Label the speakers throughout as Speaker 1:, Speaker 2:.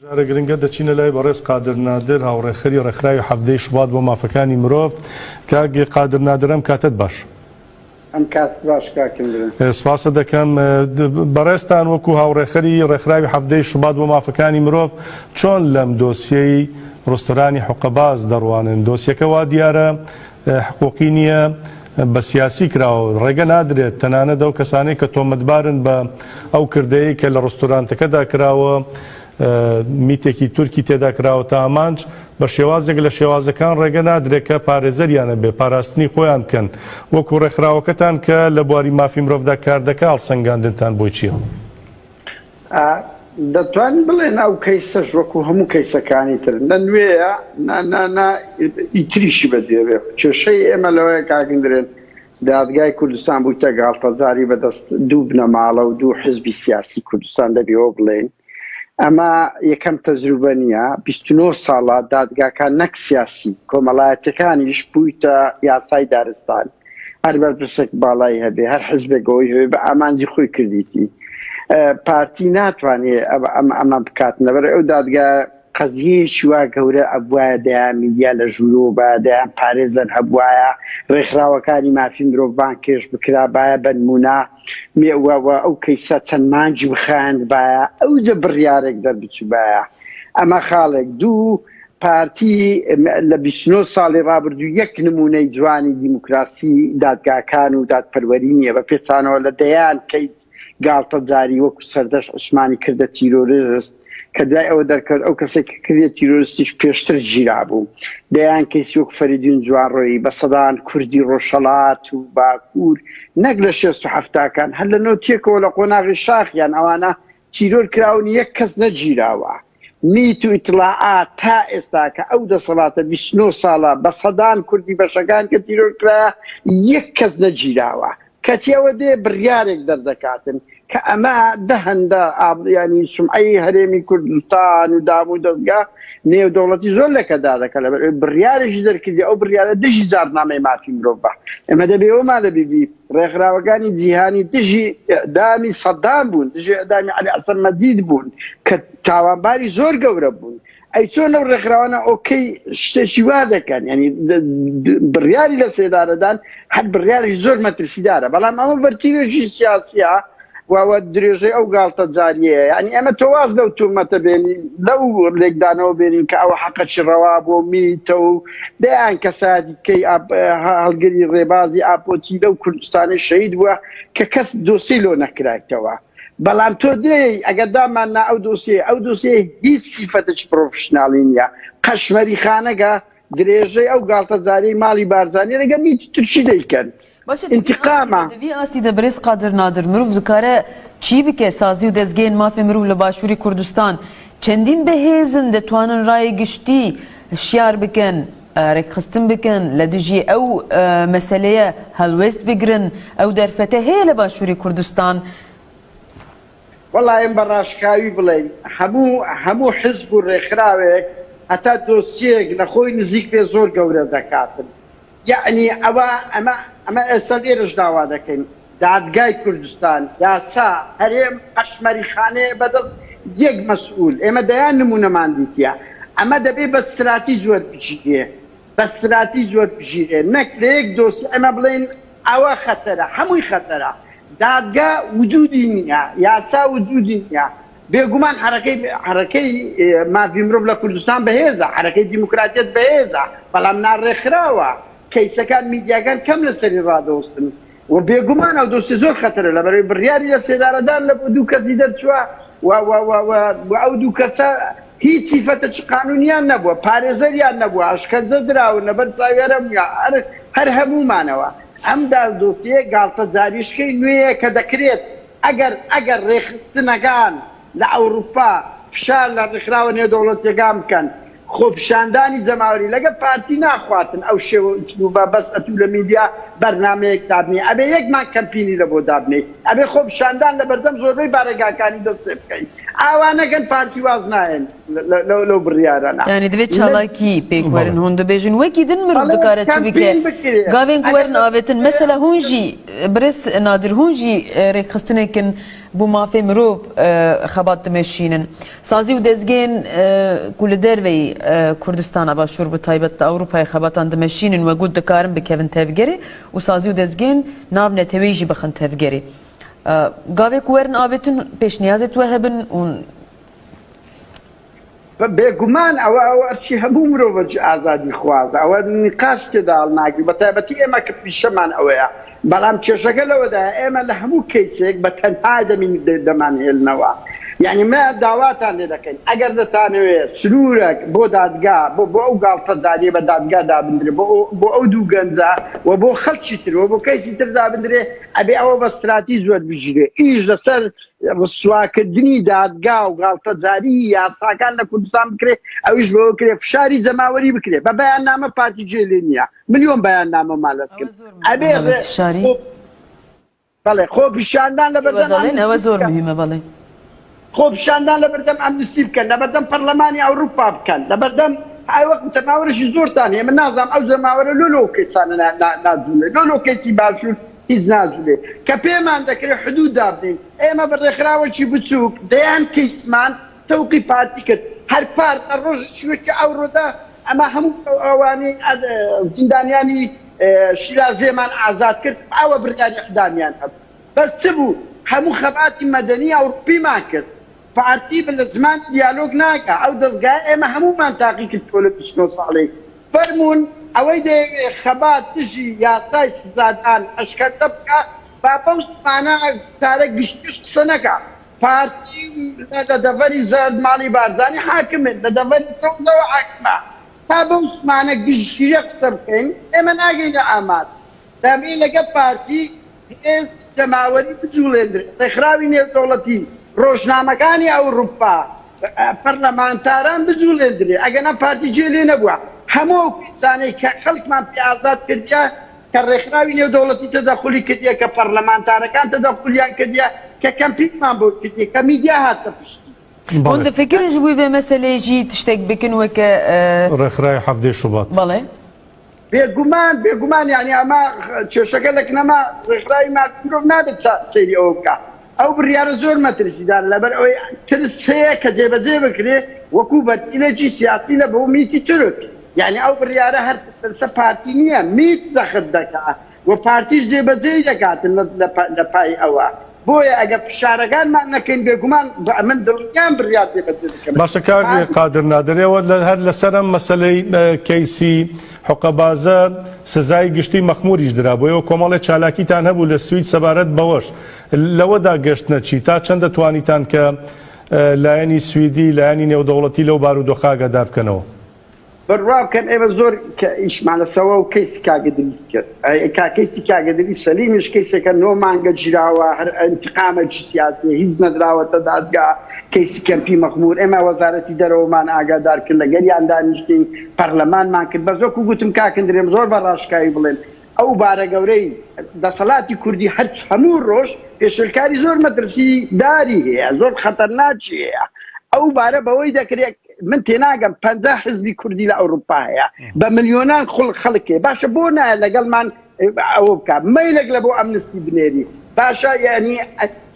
Speaker 1: جارە گرنگە دەچینە لای بەڕێز قادرنادر هاوڕێخەری ڕێکخراوی هەفتەی شوبات بۆ مافەکانی مرۆڤ. کاگێ قادرنادرم کاتت باش.
Speaker 2: ئەم کات باش کاکەم.
Speaker 1: سپاسە دەکەم بەڕێستان وەکو هاوڕێخەری ڕێکخراوی هەفتەی شوبات بۆ مافەکانی مرۆڤ چۆن لەم دۆسیەی ڕستۆرانی حوقەباز دەڕوانن؟ دۆسیەکە وا دیارە حقوقی نییە، بە سیاسی کراوە، ڕێگە نادرێت تەنانەت ئەو کەسانەی کە تۆمەتبارن بە ئەو کردەیە کە لە ڕستۆرانتەکەدا کراوە میتێکی تورکی تێدا کراوە تا ئامانج بە شێوازێک لە شێوازەکان ڕێگە نادرێت کە پارێزەریانە بێ، پاراستنی خۆیان بکەن. وەکو ڕێکخراوەکەتان کە لە بواری مافی مرۆڤدا کار دەکا هەڵسەنگاندنتان بۆی چییە؟
Speaker 2: دەتوانین بڵێن ئەو کەیسەش وەکو هەموو کەیسەکانی تر نە نوێیە ئیتریشی بەدێبێ. کێشەی ئێمە لەوەیە کاگەندرێن دادگای کوردستان بوویتە گاڵتەجاری بەدەست دوو بنەماڵە و دوو حزبی سیاسی کوردستان دەبێەوە بڵێن. ئەمە یەکەم تەجروبە نییە، 29 ساڵە دادگاکان نەک سیاسی کۆمەڵایەتەکانیش بوویتە یاسای دارستان، هەر بەرپرسێک باڵای هەبێ، هەر حزبێکەوەی هەبێ بە ئامانجی خۆی کردیتی. پارتی ناتوانێت ئەمە بکاتنە بەر ئەو دادگا قەزیەیەکی وا گەورە ئەبوایە دەیان میدیا لە ژوورۆ بە دەیان پارێزەر هەبوایە ڕێکخراوەکانی مافی مرۆڤان کێش بکرابایە بە نمونە ئەو کەیسە چەند مانجی بخایەن بایە ئەو جە بڕیارێک دەربچوبایە. ئەمە خاڵێک. دوو پارتی لە 29 ساڵی ڕابردوو یەک نمونەی جوانی دیموکراسی دادگاکان و دادپەروەری نییە، بە پێچانەوە لە دەیان کەیس گاڵتەجاری وەکو سەردەش عوسمانی کردە تیرۆریست کە دوای ئەوە دەرکەوت ئەو کەسێک کردێت تیرۆریستیش پێشتر گیرا بوو. دەیان کەیسی وەکو فەریدون جوانڕۆیی بە سەدان کوردی ڕۆژهەڵات و باکوور نەک لە 67کان هەر لە نۆتیەکەوە لە قۆناغی شاخیان ئەوانە تیرۆر کراون یەک کەس نەگیراوە. میت و ئیتلاعات تا ئێستا کە ئەو دەسەڵاتە 29 ساڵە بە سەدان کوردی بەشەکان کە تیرۆر کرایە یەک کەس نەگیراوە. کەتیەوە دێ بڕیارێک دەردەکاتن کە ئەمە دەهەندە ینی سومعەی هەرێمی کوردستان و دام و دەستگا نێودەوڵەتی زۆر لەکەدا دەکە لە بڕیارێکی دەرکردی ئەو بڕیارە دژی جارنامەی مافی مرۆڤ بە. ئێمە دەبێەوەمان لە بیبی ڕێکخراوەکانی جیهانی دژی ئەدامی سەدام بوون، دژی ئەدامی عەلی حەسەن مەجید بوون کە تاوانباری زۆر گەورە بوون. ئەی چۆن ئەو ڕێکخراوانە ئۆکەی شتێکی وا دەکەن، ینی بڕیاری لە سێدارەدان هەر بڕیارێکی زۆر مەترسیدارە، بەڵام ئەمە بەرتیرێکی سیاسیە واوە درێژەی ئەو گاڵتەجاریەیە. ینی ئەمە تۆواز لەو تومەتە بێنین لەو لێکدانەوە بێنین کە ئەوە حەقەکی ڕەوا بۆ میتە و دەیان کەساتی کەی هەڵگری ڕێبازی ئاپۆتی لەو کوردستانی شەهید بووە کە کەس دۆسی لۆ نەکرایتەوە. بەڵام تۆ دێی ئەگەر دامان نا ئەو دۆسیە هیچ سیفەتێکی پرۆفشناڵی نییە، قەشمەری خانەگە درێژەی ئەو گاڵتەجاری ماڵی بارزانانی لەگە میتی ترشی دەیکەن. انتقامە
Speaker 3: دوی ئاستی دەبرێز قادرنادر مرۆڤ دکارە چی بکە سازی و دەستگەین مافی مرۆڤ لە باشووری کوردستان چەندین بەهێزن دەتوانن ڕای گشتی شیار بکەن، ڕێکخستن بکەن لە دژی ئەو مەسەلەیە هەڵوێست بگرن ئەو دەرفەتە هەیە لە باشووری کوردستان.
Speaker 2: وەڵایم بە ڕاشکاوی بڵێن هەموو حزب و ڕێکخراوێک هەتا دۆسیەک لە خۆی نزیک پێ زۆر گەورە دەکاتن. یعنی ئەمە ئێستا لێرەش داوا دەکەین دادگای کوردستان یاسا هەرێم قەشمەریخانەیە بەدەست یەک مەسئول. ئێمە دەیان نمونەمان دیتە ئەمە دەبێت بە ستراتی زۆر بژیرێ، بە ستراتی زۆر بژیرێ، نەک لە یەک دۆسی ئەمە بڵێن ئەوە خەتەرە، هەمووی خەتەرە. دادگا وجودی نییە، یاسا وجودی نییە. بێگومان حرەکەی مافی مرۆڤ لە کوردستان بەهێزە، حرەکەی دیموکراتیەت بەهێزە، بەڵام ناڕێکخراوە. کەیسەکان میدیاکان کەم لەسەری ڕادەوەستن و بێگومان ئەو دۆسی زۆر خەتەرە لەبەرەوەی بڕیاری لە سێدارەدان لە دوو کەسی دەرچووە و ئەو دوو کەسە هیچ سیفەتە قانونیان نەبووە، پارێزەریان نەبووە، ئاشکەنجە دراون لەبەر چاوێرە هەر هەمومانەوە. ئەمدا دۆسیە گاڵتەجاریشکەی نوێیە کە دەکرێت ئەگەر ڕێخستنەکان لە ئەوروپا فشار لە ڕێکخراوە نێودەوڵەتیەکان بکەن خۆپیشاندانی جەماوەری لەگە پارتی ناخواتن ئەو شێوە ئوسلوبە بەس ئەتوو لە میدیا بەرنامەیەک دابنێ ئەبێ یەکمان کەمپینی لە بۆ دابنێ ئەبێ خۆپیشاندان لە بەردەم زۆربەی بارەگاکانی دەستێ بکەین. ئاوانەگەن پارتی واز نایەن لەو بڕیارانە.
Speaker 3: یعنی دەبێت چاڵاکی پێکوەرن هۆن دەبێژن وەکی دن مرۆڤ دەکارە چ بکرێ گاوێن وەرن ئاوێتن مەسەلە هونژی برس نادر هونژی ڕێکخستنێکن بۆ مافێ مرۆڤ خەبات دمێشینن سازی و دەستگەین ku li derveyî Kurdistana başûr bi taybet de Ewropayê xebatan dimeşînin we got dikarin bikevin tevgerê û sazî û dezgên nav netewî jî bixin tevgerê. Gavê ku werin avêtin pêşniyazê we hebin û
Speaker 2: بێگومان ئەوە ئەرچی هەموو مرۆڤ ئازادی خوازە ئەوە نیقاش تێدا هەڵناگری بە تایبەتی ئێمە کە پیشەمان ئەوەیە بەڵام کێشەکە لەوەدا ئێمە لە هەموو کەیسێک بە تەنها دەمانهێڵنەوە یعنی ما داواتان لێ دەکەین ئەگەر دەتانەوێت سنوورێک بۆ دادگا بۆ ئەو گاڵتەزانیە بە دادگا دابدرێ بۆ ئەو دوو گەنجە و بۆ خەڵکی ترەوە بۆ کەیسی تر دابدرێ ئەبێ ئەوە بە استراتی زۆر بژێ ئیش لەسەر سواکردنی دادگا و گاڵتەجاری یاساکان لە کوردستان بکرێ ئەویش بەوە کرێ فشاری جەماوەری بکرێ بە بەیاننامە پارتی جێلێ نییە ملیۆن بەیاننامە مالەس کرد ئەبێ بەڵێ خۆ پیشاندان لە بەردەم
Speaker 3: ئەوە زۆر مهمە بەڵێ
Speaker 2: خۆ پیشاندان لە بەردەم ئەمنستی بکەن لە بەردەم پەرلەمانی ئەوروپا بکەن لە بەردەم ئەوەک تەماوەرشی زۆرتان هەیە من نازانم ئەو جەماوەرە لۆ کەیسانە ناجوولێ لۆ کەیسی باشوور هیچ ناجوولێ کە پێمان دەکرێت حدود دابدەین ئێمە بەڕێکخراوەکی بچووک دەیان کەیسمان تەوقی پارتی کرد هەر پارتە ڕۆژ شوێکی ئەوڕۆدا ئەمە هەموو ئەوانەی زیندانیانی شیرازێمان ئازاد کرد ئەوە بڕیاری ئەقدامیان هەبوو بەس چ بوو هەموو خەباتی مەدەنی ئەوروپیمان کرد پارتی بە لە زمان دیالۆگ ناکە ئەو دەستگای ئێمە هەمومان تاقی کرد تۆ لە 29 ساڵەی فەرمونون ئەوەی خەبات دژی یاسای سزادان ئەشکەتە بکە با بەو زمانە تارە گشتیش قسە نەکە پارتی لە دەڤەری زەرد ماڵی بارزانی حاکمن لە دەڤەری سەوزەوە حاکمە تا بەو زمانە گشتگیرە قسە بکەین ئێمە ناگەینە ئاماد دەبێ لەگە پارتی هێز جەماوەری بجوڵێندرێت ڕێکخراوی نێودەوڵەتی ڕۆژنامەکانی ئەوروپا پەرلەمانتاران بجوڵێندرێ ئەگەنە پارتی جێلێ نەبووە هەموو پیسانەی کە خەڵکمان پێ ئازاد کردیا کە ڕێکخراوی نێودەوڵەتی تەدەخولی کردیە کە پەرلەمانتارەکان تەدەخولیان کردیە کە کەمپینمان بۆ کردیە کە میدیا هاتە پشتی
Speaker 3: هۆن دەفکرن ji بووی بێ مەسەلەیەکی تشتێک بکن وەکە
Speaker 1: ڕێکخراوی هەفتەی شوبات
Speaker 3: بەڵێ
Speaker 2: بێگومان یعنی ئەمە کێشەکە لەکنەما ڕێکخراوی مرۆڤ نابێت سەیری ئەوە بکە ئەو بڕیارە زۆر مەترسیدار لەبەر ئەوەی ترس هەیە کە جێبەجێ بکرێ وەکو بەتیلێکی سیاسی لە بۆ میتی تورک یعنی ئەو بڕیارە هەر ترسە پارتی نییە میت زەخت دەکات و پارتیش جێبەجێ دەکاتن لە پای ئەوە بۆیە ئەگە فشارەکانمان نەکەین بێگومان من دڵنیام بڕیار جێبەجێ دەکەم
Speaker 1: باشە کار قادر نادرێەوە هەر لەسەر ئەم مەسەلەی کەیسی حقەبازە سزای گشتی مەخموریش درا بۆیەوە کۆمەڵێک چالاکیتان هەبوو لە سوید سەبارەت بەوەش لەوەدا گەشت نەچی تا چەند دەتوانیتان کە لایەنی سویدی لایەنی نێودەوڵەتی لەو بارودۆخە ئاگادار بکەنەوە
Speaker 2: بڕواکەن ئێمە زۆر کە ئیشمانەسەوە و کەیسی کاگەدریست کرد کاکەیسی کاگەدری سەلیمیش کەیسێکە 9 مانگە گیراوە هەر ئەنتقامێکی سیاسی هیچ نەدراوەتە دادگا کەیسی کەمپی مەخمور ئێمە وەزارەتی دەرەوەمان ئاگادار کرد لەگەریان دانیشتین پەرلەمانمان کرد بە زۆکو گوتم کاکەندرێم زۆر بە ڕاشکایی بڵێن ئەو بارە گەورەی دەسەڵاتی کوردی هەموو ڕۆژ پێشلکاری زۆر مەترسی داری هەیە زۆر خەتەرناکی هەیە ئەو بارە بەوەی دەکرێت من تێناگەم 50 حزبی کوردی لە ئەوروپا هەیە بە ملیۆنان خەڵکێ باشە بۆ نایە لەگەڵمان ئەوە بکە مەیلێک لە بۆ ئەمنستی بنێری باشە یعنی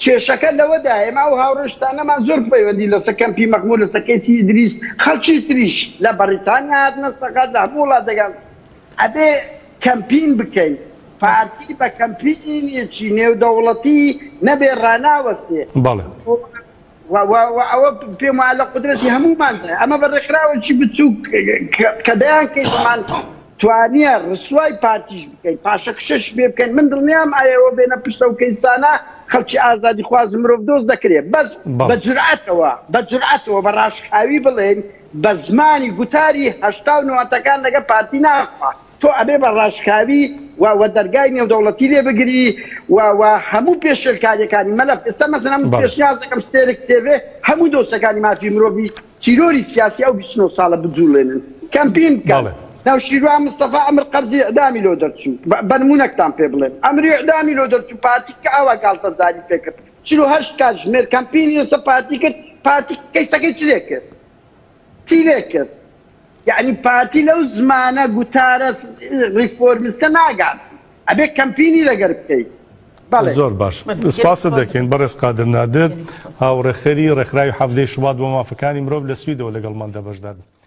Speaker 2: کێشەکە لەوەدا ئێمە ئەو هاوڕێشتانەمان زۆر پەیوەندی لەسەر کەمپی مەخمور لەسەر کەیسی ئیدریس خەڵکی تریش لە بەریتانیا هاتنە سەقات لە هەموو وڵاتەکان ئەبێ کەمپین بکەین پارتی بە کەمپینێکی نێودەوڵەتی نەبێ ڕاناوەستێ
Speaker 1: بەڵێ
Speaker 2: ئەوە پێم وایە لە قودرەتی هەموومانە ئەمە بە ڕێکخراوێکی بچووک کە دەیان کەیسمان توانیە ڕسوای پارتیش بکەین پاشەکشەش بێ بکەین من دڵنیام ئایەوە بێنە پشتە و کەیسانە خەڵکی ئازادی خواز مرۆڤ دۆست دەکرێت بەس بە جورئەتەوە بە ڕاشکاوی بڵێن بە زمانی گوتاری 89ەکان لەگە پارتی ناخوا تۆ ئەبێ بە ڕاشکاوی و دەرگای نێودەوڵەتی لێ بگری و هەموو پێشێلکاریەکانی مەلەف ئێستا مەسەڵەن پێشنیاز دەکەم ستێرێک تیڤێ هەموو دۆستەکانی مافی مرۆڤی چیرۆری سیاسی ئەو 29 ساڵە بجوڵێنن کەمپین بکەن ناو شیروان مستەفا ئەمر قەرزی ئەدامی لۆ دەرچوو بە نمونەکتان پێ بڵێن ئەمری ئەدامی لۆ دەرچوو پارتی کە ئەوە گاڵتەزاری پێ کرد 48 کاتژمێر کەمپینی لەسەر پارتی کرد پارتی کەیسەکەی چ لێ کرد چی لێ کرد یعنی پارتی لەو زمانە گوتارە ریفۆرمیستە ناگات ئەبێ کەمپینی لەگەر بکەیت
Speaker 1: زۆر باش سپاست دەکەین بەڕێز قادر نادر هاوڕێخەری ڕێکخراوی هەفتەی شوبات بۆ مافەکانی مرۆڤ لە سویدەوە لەگەڵماندا بەشدار بوو.